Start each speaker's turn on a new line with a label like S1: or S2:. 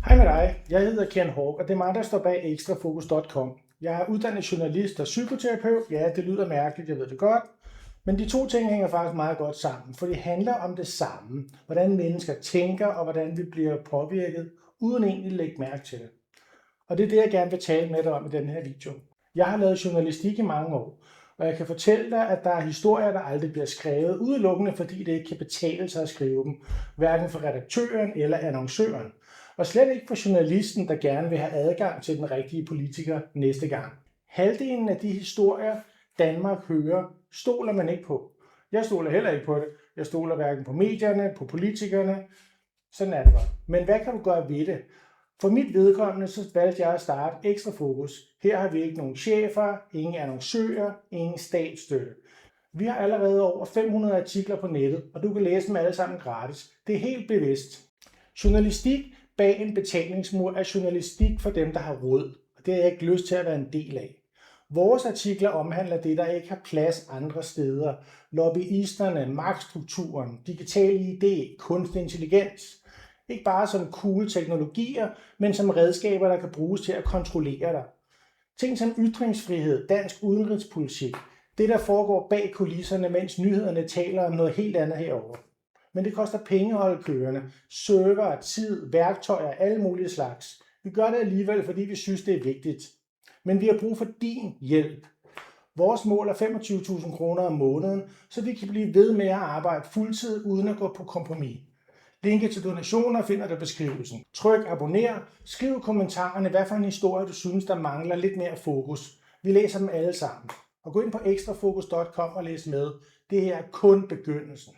S1: Hej med dig, jeg hedder Ken Hawk, og det er mig, der står bag ekstrafocus.com. Jeg er uddannet journalist og psykoterapeut. Ja, det lyder mærkeligt, jeg ved det godt. Men de to ting hænger faktisk meget godt sammen, for det handler om det samme. Hvordan mennesker tænker, og hvordan vi bliver påvirket, uden egentlig at lægge mærke til det. Og det er det, jeg gerne vil tale med dig om i den her video. Jeg har lavet journalistik i mange år, og jeg kan fortælle dig, at der er historier, der aldrig bliver skrevet, udelukkende fordi det ikke kan betale sig at skrive dem, hverken for redaktøren eller annoncøren. Og slet ikke for journalisten, der gerne vil have adgang til den rigtige politiker næste gang. Halvdelen af de historier, Danmark hører, stoler man ikke på. Jeg stoler heller ikke på det. Jeg stoler hverken på medierne, på politikerne. Sådan er det bare. Men hvad kan du gøre ved det? For mit vedkommende, så valgte jeg at starte Ekstra Fokus. Her har vi ikke nogen chefer, ingen annoncører, ingen statsstøtte. Vi har allerede over 500 artikler på nettet, og du kan læse dem alle sammen gratis. Det er helt bevidst. Journalistik bag en betalingsmur er journalistik for dem, der har råd, og det har jeg ikke lyst til at være en del af. Vores artikler omhandler det, der ikke har plads andre steder. Lobbyisterne, magtstrukturen, digital ID, kunstig intelligens. Ikke bare som cool teknologier, men som redskaber, der kan bruges til at kontrollere dig. Ting som ytringsfrihed, dansk udenrigspolitik, det der foregår bag kulisserne, mens nyhederne taler om noget helt andet herovre. Men det koster penge at holde kørende, server, tid, værktøjer, alle mulige slags. Vi gør det alligevel, fordi vi synes, det er vigtigt. Men vi har brug for din hjælp. Vores mål er 25.000 kroner om måneden, så vi kan blive ved med at arbejde fuldtid uden at gå på kompromis. Linket til donationer finder du i beskrivelsen. Tryk abonner, skriv i kommentarerne, hvad for en historie du synes, der mangler lidt mere fokus. Vi læser dem alle sammen. Og gå ind på ekstrafocus.com og læs med. Det her er kun begyndelsen.